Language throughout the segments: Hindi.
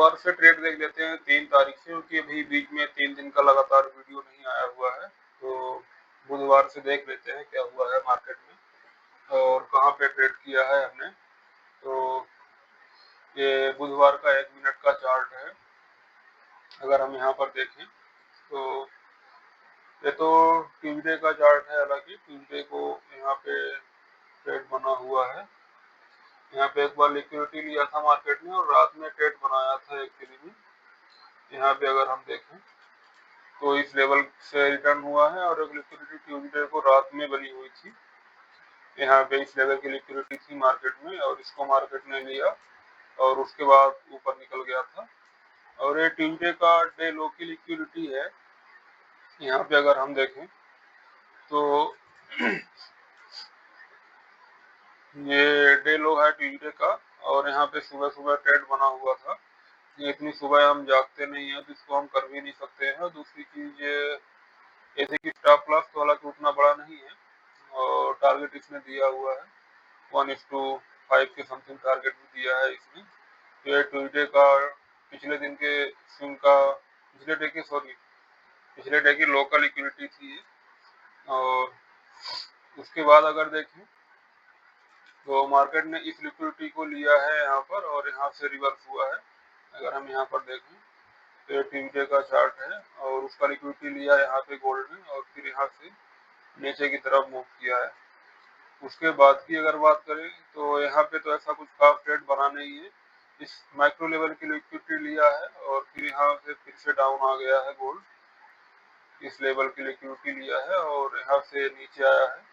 बुधवार से ट्रेड देख लेते हैं 3 तारीख से, क्योंकि अभी बीच में 3 दिन का लगातार वीडियो नहीं आया हुआ है। तो बुधवार से देख लेते हैं क्या हुआ है मार्केट में और कहाँ पे ट्रेड किया है हमने। तो ये बुधवार का 1 मिनट का चार्ट है। अगर हम यहाँ पर देखें तो ये तो ट्यूसडे का चार्ट है, हालांकि ट्यूसडे को यहाँ पे ट्रेड बना हुआ है। यहाँ पे एक बार लिक्विडिटी लिया था मार्केट ने और रात में ट्रेड बनाया था एक्चुअली में। यहाँ पे अगर हम देखें तो इस लेवल से रिटर्न हुआ है और एक लिक्विडिटी ट्यूसडे को रात में बनी हुई थी। यहाँ पे इस लेवल की लिक्विडिटी थी मार्केट में और इसको मार्केट ने लिया और उसके बाद ऊपर निकल गया था। और ये ट्यूसडे का डे लो की लिक्विडिटी है। यहाँ पे अगर हम देखें तो ये डे लो है ट्यूसडे का और यहाँ पे सुबह सुबह ट्रेड बना हुआ था। इतनी सुबह हम जागते नहीं है तो इसको हम कर भी नहीं सकते हैं। और दूसरी चीज ऐसे कि स्टॉप लॉस तो हालांकि उतना बड़ा नहीं है और टारगेट इसने दिया हुआ है 1:5 के समथिंग टारगेट भी दिया है इसने। ये ट्यूसडे का पिछले दिन के स्विंग का पिछले डे की लोकल लिक्विडिटी थी। और उसके बाद अगर देखें तो मार्केट ने इस लिक्विडिटी को लिया है यहाँ पर और यहाँ से रिवर्स हुआ है। अगर हम यहाँ पर देखें तो ट्यूसडे का चार्ट है और उसका लिक्विडिटी लिया यहाँ पे गोल्ड ने और फिर यहाँ से नीचे की तरफ मूव किया है। उसके बाद की अगर बात करें तो यहाँ पे तो ऐसा कुछ खास ट्रेड बना नहीं है। इस माइक्रो लेवल की लिक्विडिटी लिया है और फिर यहाँ से फिर से डाउन आ गया है गोल्ड। इस लेवल की लिक्विडिटी लिया है और यहाँ से नीचे आया है।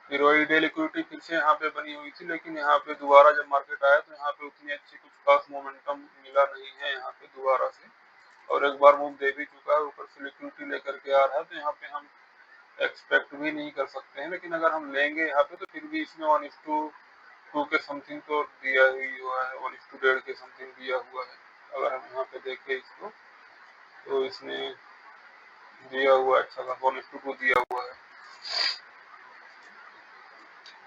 फिर वही डे लिक्विडिटी फिर से यहाँ पे बनी हुई थी, लेकिन यहाँ पे दोबारा जब मार्केट आया तो यहाँ पे उतनी अच्छी कुछ खास मोमेंटम मिला नहीं है यहाँ पे दोबारा से। और एक बार मूव दे भी चुका है, ऊपर से लिक्विडिटी लेकर के आ रहा है तो यहाँ पे हम एक्सपेक्ट भी नहीं कर सकते हैं। लेकिन अगर हम लेंगे यहाँ पे तो फिर भी इसमें 1:2 के समथिंग तो दिया ही हुआ है, 1:1.5 के समथिंग दिया हुआ है। अगर हम यहाँ पे देखें इसको तो इसने दिया हुआ है अच्छा खासा 1:2 दिया हुआ है।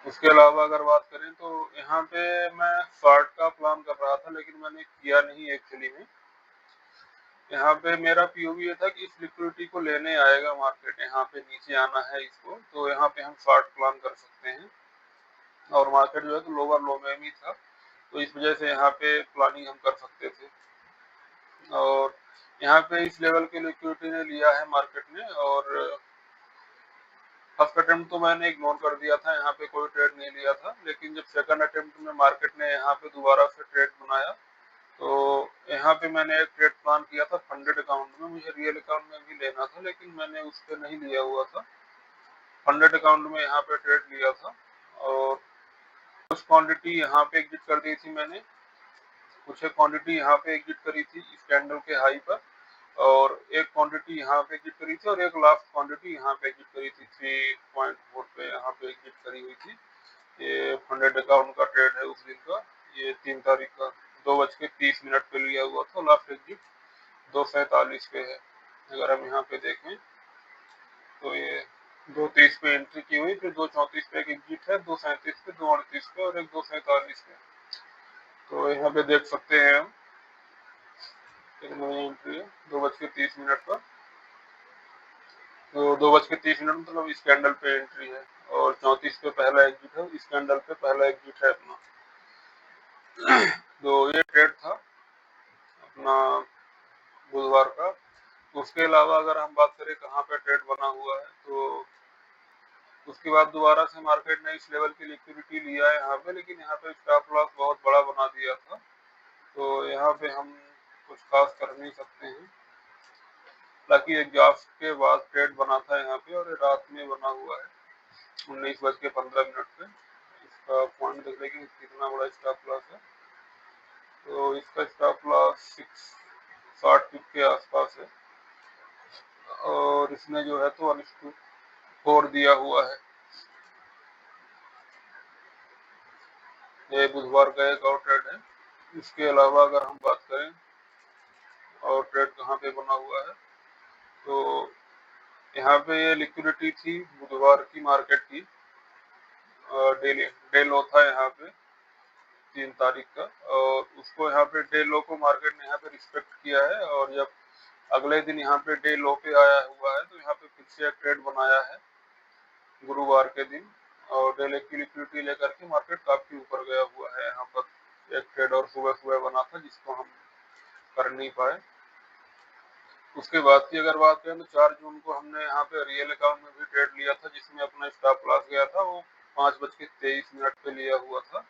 उसके अलावा अगर बात करें तो यहाँ पे मैं शॉर्ट का प्लान कर रहा था लेकिन मैंने किया नहीं एक्चुअली में। यहाँ पे मेरा पीओवी ये था कि इस लिक्विडिटी को लेने आएगा मार्केट, यहाँ पे नीचे आना है इसको, तो यहाँ पे हम शॉर्ट प्लान कर सकते हैं। और मार्केट जो है तो लोअर लो में भी था तो इस वजह से यहाँ पे प्लानिंग हम कर सकते थे। और यहाँ पे इस लेवल के लिक्विडिटी ने लिया है मार्केट ने और फर्स्ट अटेम्प्ट तो मैंने इग्नोर कर दिया था, यहाँ पे कोई ट्रेड नहीं लिया था। लेकिन जब सेकंड अटेम्प्ट में मार्केट ने यहाँ पे दोबारा से ट्रेड बनाया तो यहाँ पे मैंने एक ट्रेड प्लान किया था फंडेड अकाउंट में। मुझे रियल अकाउंट में भी लेना था लेकिन मैंने उस पर नहीं लिया हुआ था, फंडेड अकाउंट में यहाँ पे ट्रेड लिया था। और कुछ क्वांटिटी यहाँ पे एग्जिट कर दी थी मैंने, कुछ एक क्वांटिटी यहाँ पे एग्जिट करी थी इस कैंडल के हाई पर और एक क्वांटिटी यहाँ पे एग्जिट करी थी और एक लास्ट क्वांटिटी यहाँ पे एग्जिट करी थी 3.4 पे यहाँ पे एग्जिट करी हुई थी। ये फंडेड अकाउंट का ट्रेड है उस दिन का, ये 3 तारीख का 2:30 पे लिया हुआ था। लास्ट एग्जिट 2:47 पे है। अगर हम यहाँ पे देखें तो ये 2:30 पे एंट्री की हुई, फिर 2:34 पे एक एग्जिट है, 2:37 पे, 2:38 पे और एक 2:47 पे। तो यहाँ पे देख सकते हैं हम एक नई एंट्री है 2:30 पर। तो 2:30 मतलब इस कैंडल पे एंट्री है और 34 पे पहला एग्जिट है, इस कैंडल पे पहला एग्जिट है अपना। तो ये ट्रेड था अपना बुधवार का। उसके अलावा अगर हम बात करें कहाँ पे ट्रेड बना हुआ है तो उसके बाद दोबारा से मार्केट ने इस लेवल की लिक्विडिटी लिया है यहाँ पे, लेकिन यहाँ पे स्टॉप लॉस बहुत बड़ा बना दिया था तो यहाँ पे हम कुछ खास कर नहीं सकते हैं। ताकि एग्जॉस्ट के बाद ट्रेड बना था यहाँ पे और रात में बना हुआ है 19:15 पे। इसका पॉइंट देख लेंगे कितना बड़ा स्टॉप लॉस है। तो इसका स्टॉप लॉस 60 पिप के आसपास है और इसने जो है तो 1:4 दिया हुआ है। ये बुधवार का एक और ट्रेड है। इसके अलावा अगर हम बात करें और ट्रेड कहाँ पे बना हुआ है तो यहाँ पे ये लिक्विडिटी थी बुधवार की मार्केट की, डे लो था यहाँ पे 3 तारीख का, और उसको यहाँ पे डे लो को मार्केट ने यहाँ पे रिस्पेक्ट किया है, और जब अगले दिन यहाँ पे डे लो पे आया हुआ है तो यहाँ पे फिर से एक ट्रेड बनाया है गुरुवार के दिन, और डे की लिक्विडिटी लेकर के मार्केट काफी ऊपर गया हुआ है। यहाँ पर एक ट्रेड और सुबह सुबह बना था जिसको हम कर नहीं पाए। उसके बाद की अगर बात करें तो 4 जून को हमने यहाँ पे रियल अकाउंट में भी ट्रेड लिया था, जिसमें अपना स्टॉप लॉस गया था, वो 5:23 पे लिया हुआ था,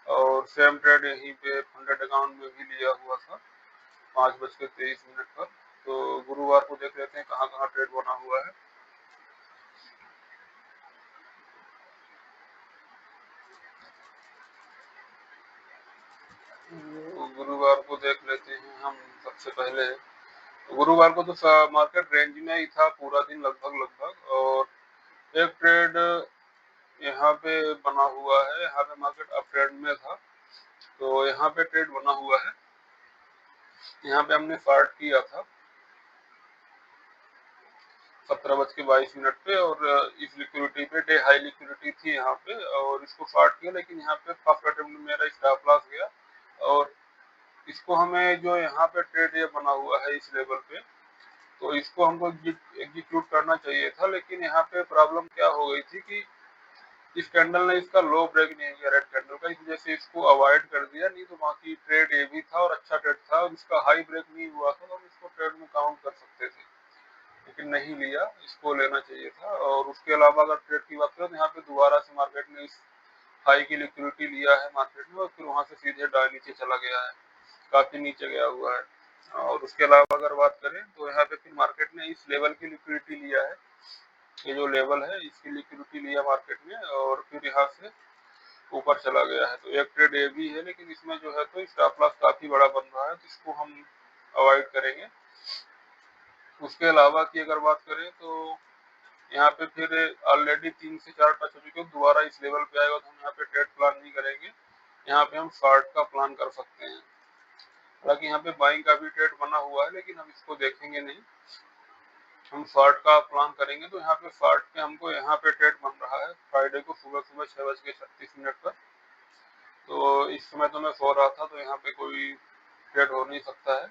और सेम ट्रेड यहीं पे फंडेड अकाउंट में भी लिया हुआ था 5:23 पर। तो गुरुवार को देख लेते हैं कहाँ कहाँ ट्रेड बना हुआ है। गुरुवार को देख लेते हैं हम। सबसे पहले गुरुवार को तो मार्केट रेंज में ही था पूरा दिन लगभग, और एक ट्रेड यहाँ पे बना हुआ है, यहाँ पे मार्केट अप ट्रेंड में था, तो यहाँ पे ट्रेड बना हुआ है। यहाँ पे हमने शॉर्ट किया था 17:22 पे, और इस लिक्विडिटी पे डे हाई लिक्विडिटी थी यहाँ पे, और इसको शॉर्ट किया, लेकिन यहाँ पे फर्स्ट अटेम्प्ट में मेरा स्टॉप लॉस गया, और इसको हमें जो यहाँ पे ट्रेड ये बना हुआ है इस लेवल पे, तो इसको हमको एग्जीक्यूट करना चाहिए था, लेकिन यहाँ पे प्रॉब्लम क्या हो गई थी कि इस कैंडल ने इसका लो ब्रेक नहीं किया रेड कैंडल का, इस वजह से इसको अवॉइड कर दिया। नहीं तो बाकी ट्रेड ये भी था और अच्छा ट्रेड था, और इसका हाई ब्रेक नहीं हुआ था तो हम इसको ट्रेड में काउंट कर सकते थे, लेकिन नहीं लिया, इसको लेना चाहिए था। और उसके अलावा अगर ट्रेड की बात करें तो यहाँ पे दोबारा से मार्केट ने इस हाई की लिक्विडिटी लिया है मार्केट में, और फिर वहां से सीधे डाउन नीचे चला गया है, काफी नीचे गया हुआ है। और उसके अलावा अगर बात करें तो यहाँ पे फिर मार्केट ने इस लेवल की लिक्विडिटी लिया है, ये जो लेवल है इसकी लिक्विडिटी लिया मार्केट ने, और फिर यहाँ से ऊपर चला गया है। तो एक ट्रेड ये भी है, लेकिन इसमें जो है तो स्टॉप लॉस काफी बड़ा बन रहा है, तो इसको हम अवॉइड करेंगे। उसके अलावा की अगर बात करें तो यहाँ पे फिर ऑलरेडी 3 से 4 टच हो चुके हैं, दोबारा इस लेवल पे आएगा तो हम यहाँ पे ट्रेड प्लान नहीं करेंगे, यहाँ पे हम शॉर्ट का प्लान कर सकते हैं। हालांकि यहाँ पे बाइंग का भी ट्रेड बना हुआ है, लेकिन हम इसको देखेंगे नहीं, हम शॉर्ट का प्लान करेंगे। तो यहाँ पे शॉर्ट पे हमको यहाँ पे ट्रेड बन रहा है फ्राइडे को सुबह सुबह 6:36 पर। तो इस समय तो मैं सो रहा था, तो यहाँ पे कोई ट्रेड हो नहीं सकता है।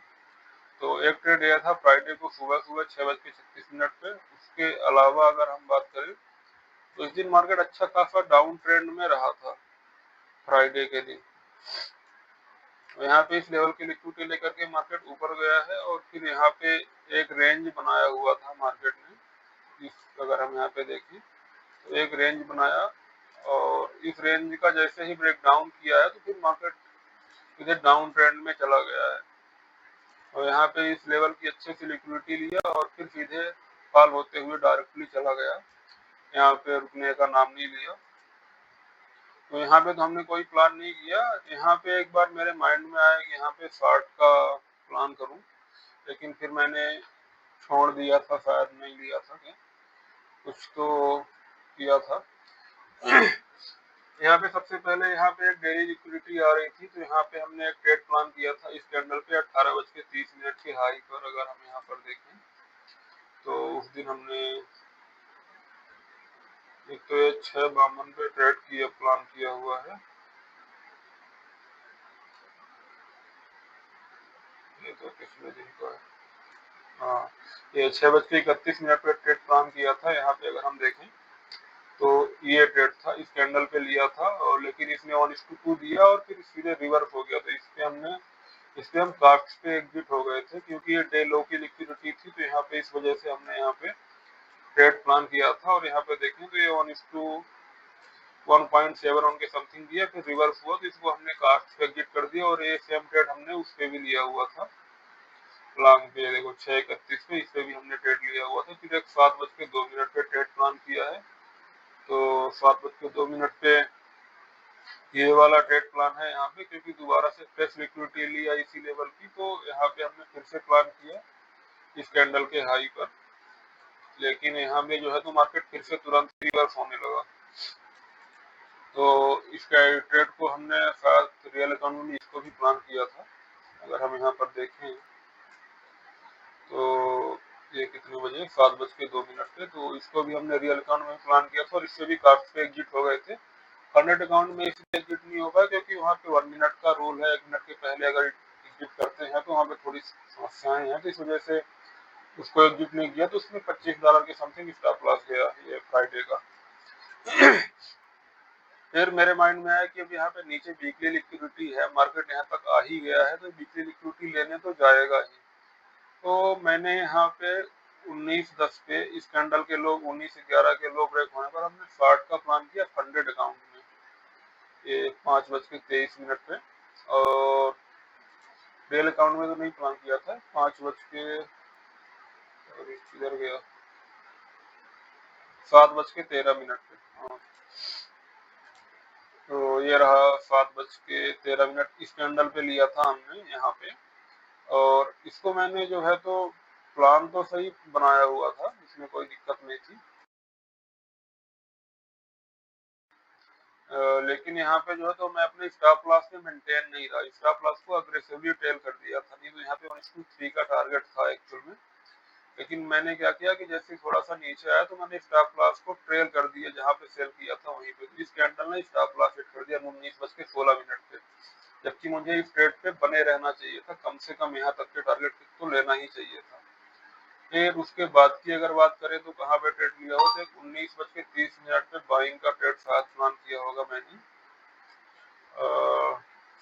तो एक ट्रेड यह था फ्राइडे को सुबह सुबह 6:36 पे। उसके अलावा अगर हम बात करें तो इस दिन मार्केट अच्छा खासा डाउन ट्रेंड में रहा था फ्राइडे के दिन, तो यहाँ पे इस लेवल की लिक्विडिटी लेकर के मार्केट ऊपर गया है, और फिर यहाँ पे एक रेंज बनाया हुआ था मार्केट ने। इस अगर हम यहाँ पे देखें तो एक रेंज बनाया, और इस रेंज का जैसे ही ब्रेक डाउन किया है तो फिर मार्केट इधर डाउन ट्रेंड में चला गया है, और यहाँ पे इस लेवल की अच्छे से लिक्विडिटी लिया, और फिर सीधे फॉल होते हुए डायरेक्टली चला गया, यहाँ पे रुकने का नाम नहीं लिया। तो यहाँ पे तो हमने कोई प्लान नहीं किया। यहाँ पे एक बार मेरे माइंड में आया कि यहाँ पे शॉर्ट का प्लान करूं, लेकिन फिर मैंने छोड़ दिया था, शायद नहीं लिया था क्या, कुछ तो किया था। यहाँ पे सबसे पहले यहाँ पे एक डेली लिक्विडिटी आ रही थी, तो यहाँ पे हमने एक ट्रेड प्लान किया था इस कैंडल पे 18:30 के हाई पर। अगर हम यहाँ पर देखें तो उस दिन हमने एक तो ये 6:52 पे ट्रेड किया, प्लान किया हुआ है, ये तो पिछले दिन का है। हाँ, ये 6:31 पे ट्रेड प्लान किया था। यहाँ पे अगर हम देखें तो ये ट्रेड था, इस कैंडल पे लिया था, और लेकिन इसने 1:2 दिया और फिर सीधे रिवर्स हो गया, तो इस पे हम कास्ट पे एग्जिट हो गए थे, क्योंकि ये डे लो की लिक्विडिटी थी, तो यहाँ पे इस वजह से हमने यहाँ पे ट्रेड प्लान किया था। और यहाँ पे देखें तो ये 1:1.7 के समथिंग दिया, फिर रिवर्स हुआ, तो इसको हमने कास्ट पे एग्जिट कर दिया, और ये सेम ट्रेड हमने उस पे भी लिया हुआ था लॉन्ग पे, देखो 6:31 पे, इस पे भी हमने ट्रेड लिया हुआ था। फिर एक 7:02 पे ट्रेड प्लान किया है, तो 7:02 पे ये वाला ट्रेड प्लान है यहाँ पे, क्योंकि दोबारा से फ्रेश लिक्विडिटी लिया इसी लेवल की, तो यहाँ पे हमने फिर से प्लान किया इस कैंडल के हाई पर, लेकिन यहाँ पे जो है तो मार्केट फिर से तुरंत रिवर्स होने लगा। तो इसका ट्रेड को हमने शायद रियल अकाउंट में इसको भी प्लान किया था। अगर हम यहाँ पर देखें तो ये कितने बजे, 7:02 पे, तो इसको भी हमने रियल अकाउंट में प्लान किया था, और इससे भी काफी एग्जिट हो गए थे, करंट अकाउंट में इसलिए एग्जिट नहीं होगा क्योंकि वहाँ पे 1 मिनट का रूल है, 1 मिनट के पहले अगर एग्जिट करते हैं तो वहाँ पे थोड़ी समस्याएं हैं, तो इस वजह से उसको एग्जिट नहीं किया, तो उसमें $25 के समथिंग स्टॉप लॉस गया ये फ्राइडे का। फिर मेरे माइंड में आया कि अब यहाँ पे नीचे वीकली लिक्विडिटी है, मार्केट यहाँ तक आ ही गया है तो वीकली लिक्विडिटी लेने तो जाएगा ही। तो मैंने यहाँ पे 19:10 पे इस कैंडल के लोग 19:11 के लो ब्रेक होने पर हमने शॉर्ट का प्लान किया फंडेड अकाउंट में, ये 5:23 पे। और डेल अकाउंट में तो नहीं प्लान किया था, 7 गया 7:13 पे। हाँ, तो ये रहा 7:13 इस कैंडल पे लिया था हमने यहाँ पे। और इसको मैंने जो है तो प्लान तो सही बनाया हुआ था, इसमें कोई दिक्कत नहीं थी। लेकिन यहाँ पे जो है तो मैं अपने स्टॉप लॉस पे मेंटेन नहीं रहा, स्टॉप लॉस को अग्रेसिवली टेल कर दिया था, नहीं तो यहाँ पे 1:3 का टारगेट था एक्चुअल में। लेकिन मैंने क्या किया कि जैसे थोड़ा सा नीचे आया तो मैंने स्टॉप लॉस को ट्रेल कर दिया, जहाँ पे सेल किया था वहीं पे। इस कैंडल ने स्टॉप लॉस हिट कर दिया 19:16 पे, जबकि मुझे इस ट्रेड पे बने रहना चाहिए था, कम से कम यहाँ तक के टारगेट तो लेना ही चाहिए था। फिर उसके बाद की अगर बात करें तो कहाँ पे ट्रेड लिया हो, तो 19:30 पे बाइंग का ट्रेड शायद प्लान किया होगा मैंने,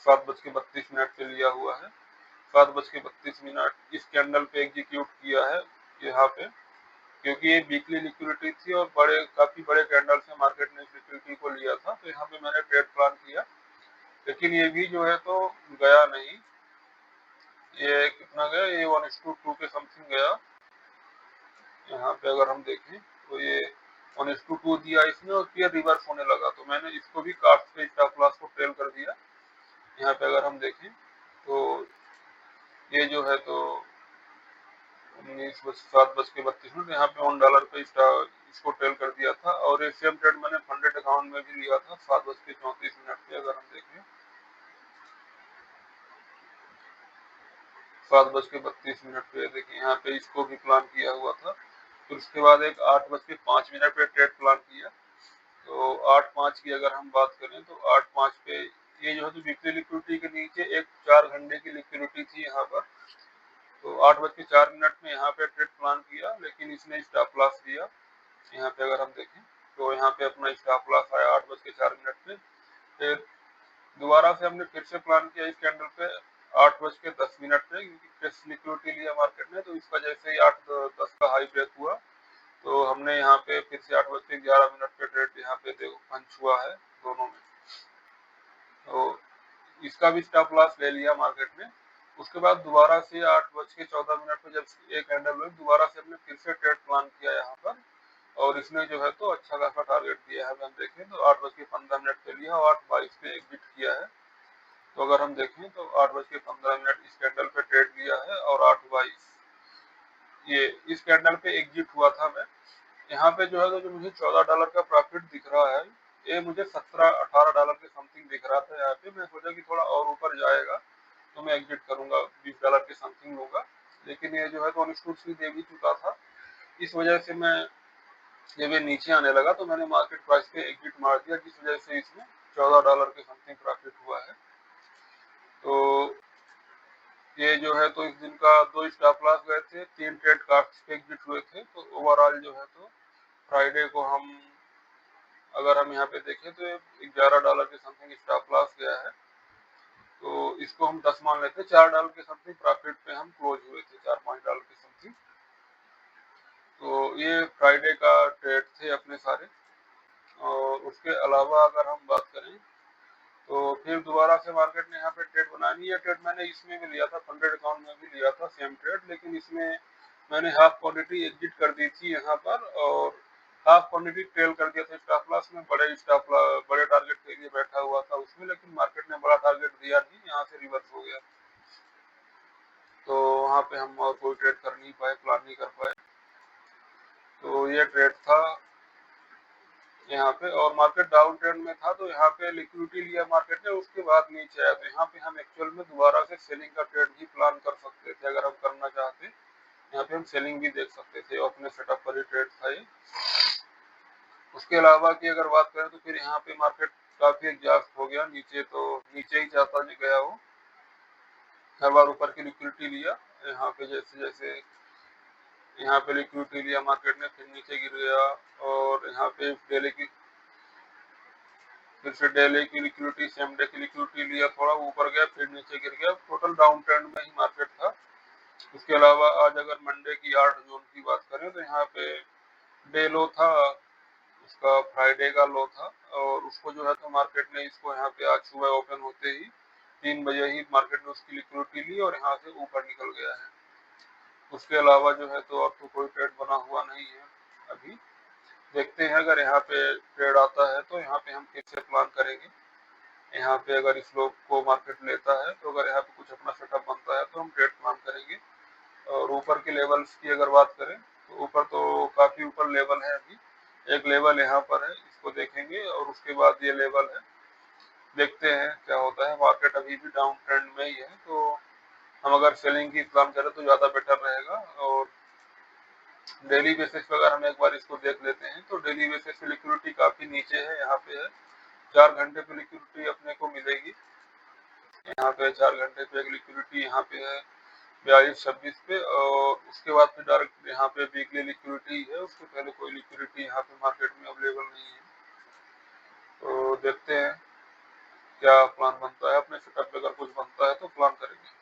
7:32 पे लिया हुआ है। 7:32 इस कैंडल पे एग्जीक्यूट किया है यहाँ पे, क्योंकि ये वीकली लिक्विडिटी थी और काफी बड़े कैंडल से मार्केट ने इस लिक्विडिटी को लिया था, तो यहाँ पे मैंने ट्रेड प्लान किया। लेकिन ये भी जो है तो गया नहीं, ये कितना गया, ये 1:2 के समथिंग गया। यहाँ पे अगर हम देखें तो ये 1:2 दिया इसने और फिर रिवर्स होने लगा, तो मैंने इसको भी कास्ट पे स्टॉप लॉस को ट्रेल कर दिया। यहाँ पे अगर हम देखें तो ये जो है तो 7:32 यहाँ पे $1 पे इसको ट्रेल कर दिया था। और ये सेम ट्रेड मैंने फंडेड अकाउंट में भी लिया था 7:34 पे। अगर हम देखें 7:32 पे देखिए यहाँ पे इसको भी प्लान किया हुआ था। फिर उसके बाद एक 8:05 पे ट्रेड प्लान किया। तो 8:05 की अगर हम बात करें तो 8:05 पे ये जो है तो वीकली लिक्विडिटी के नीचे एक 4 घंटे की लिक्विडिटी थी यहाँ पर। तो 8:04 में यहाँ पे ट्रेड प्लान किया, लेकिन इसने स्टॉप लॉस दिया। यहाँ पे अगर हम देखें तो यहाँ पे अपना स्टॉप लॉस आया 8:04 पे। फिर दोबारा से हमने फिर से प्लान किया इस कैंडल पे 8:10 पे, क्योंकि फ्रेश लिक्विडिटी लिया मार्केट ने, तो इस वजह से ही 8:10 का हाई ब्रेक हुआ। तो हमने यहाँ पे फिर से 8:11 पे ट्रेड यहाँ पे देखो पंच हुआ है दोनों में, तो इसका भी स्टॉप लॉस ले लिया मार्केट ने। उसके बाद दोबारा से 8:14 पे जब एक कैंडल हुई, दोबारा से हमने फिर से ट्रेड प्लान किया यहाँ पर, और इसने जो है तो अच्छा खासा टारगेट दिया है। हम देखें तो 8:15 पे लिया और 8:22 पे एग्जिट किया है। तो अगर हम देखें तो 8:15 इस कैंडल पे ट्रेड लिया है और 8:22 ये इस कैंडल पे एग्जिट हुआ था मैं। यहाँ पे जो है तो जो मुझे $14 का प्रॉफिट दिख रहा है, ये मुझे 17-18 डॉलर के समथिंग दिख रहा था। यहाँ पे मैं सोचा कि थोड़ा और ऊपर जाएगा तो मैं एग्जिट करूंगा, $20 के समथिंग लूंगा। लेकिन ये जो है तो अनस्टूड दे भी चुका था, इस वजह से मैं जब ये नीचे आने लगा तो मैंने मार्केट प्राइस पे एग्जिट मार दिया, जिस वजह से इसमें $14 के समथिंग प्रॉफिट हुआ है। तो ये जो है तो इस दिन का 2 स्टॉप लॉस गए थे, 3 ट्रेड कास्ट पे एग्जिट हुए थे। तो ओवरऑल जो है तो फ्राइडे को अगर हम यहाँ पे देखें तो $11 के समथिंग स्टॉप लॉस गया है। तो इसको हम 10 मान लेते हैं, $4 के समथिंग प्रॉफिट पे हम क्लोज हुए थे, $4-5 के समथिंग। तो ये फ्राइडे का ट्रेड थे अपने सारे। और उसके अलावा अगर हम बात करें तो फिर दोबारा से मार्केट ने यहाँ पे ट्रेड बना ली। ये ट्रेड मैंने इसमें भी लिया था, फंडेड अकाउंट में भी लिया था सेम ट्रेड, लेकिन इसमें मैंने हाफ क्वांटिटी एग्जिट कर दी थी यहाँ पर, और हाफ क्वांटिटी ट्रेल कर दिया था स्टॉप लॉस में। बड़े टारगेट के लिए बैठा हुआ था उसमें, लेकिन मार्केट ने बड़ा टारगेट दिया नहीं, यहाँ से रिवर्स हो गया। तो वहाँ पे हम और कोई ट्रेड कर नहीं पाए, प्लान नहीं कर पाए। तो ये ट्रेड था यहाँ पे। और मार्केट डाउन ट्रेंड में था, तो यहाँ पे लिक्विडिटी लिया मार्केट ने, उसके बाद नीचे आया। तो यहाँ पे हम एक्चुअल में दोबारा से सेलिंग का ट्रेड भी प्लान कर सकते थे अगर हम करना चाहते। यहाँ पे हम सेलिंग भी देख सकते थे, अपने सेटअप पर ही ट्रेड था ये। उसके अलावा की अगर बात करें तो फिर यहाँ पे मार्केट काफी एग्जॉस्ट हो गया नीचे, तो नीचे ही जाता गया वो। हर बार ऊपर की लिक्विडिटी लिया, यहाँ पे जैसे जैसे यहाँ पे लिक्विडिटी लिया मार्केट ने, फिर नीचे गिर गया, और यहाँ पे डेली की फिर से डेली की लिक्विडिटी, सेम डे की लिक्विडिटी लिया, थोड़ा ऊपर गया फिर नीचे गिर गया, टोटल डाउन ट्रेंड में ही मार्केट था। इसके अलावा आज अगर मंडे की 8 जून की बात करें तो यहाँ पे डे लो था, उसका फ्राइडे का लो था, और उसको जो है तो मार्केट ने इसको यहाँ पे आज सुबह ओपन होते ही 3 बजे ही मार्केट ने उसकी लिक्विडिटी ली और यहाँ से ऊपर निकल गया है। उसके अलावा जो है तो अब तो कोई ट्रेड बना हुआ नहीं है अभी। देखते हैं, अगर यहाँ पे ट्रेड आता है तो यहाँ पे हम फिर से प्लान करेंगे। यहाँ पे अगर इस लोग को मार्केट लेता है तो अगर यहाँ पे कुछ अपना सेटअप बनता है तो हम ट्रेड प्लान करेंगे। और ऊपर के लेवल्स की अगर बात करें तो ऊपर तो काफी ऊपर लेवल है अभी। एक लेवल यहाँ पर है, इसको देखेंगे, और उसके बाद ये लेवल है। देखते हैं क्या होता है। मार्केट अभी भी डाउन ट्रेंड में ही है, तो हम अगर सेलिंग की प्लान करें तो ज्यादा बेटर रहेगा। और डेली बेसिस पे अगर हम एक बार इसको देख लेते हैं तो डेली बेसिस पे लिक्विडिटी काफी नीचे है, यहाँ पे है 4 घंटे पे लिक्विडिटी अपने को मिलेगी। यहाँ पे 4 घंटे पे एक लिक्विडिटी यहाँ पे है 42-26 पे, और उसके बाद फिर डायरेक्ट यहाँ पे वीकली लिक्विडिटी है, उसके पहले कोई लिक्विडिटी यहाँ पे मार्केट में अवेलेबल नहीं है। तो देखते हैं क्या प्लान बनता है, अपने सेटअप पे अगर कुछ बनता है तो प्लान करेंगे।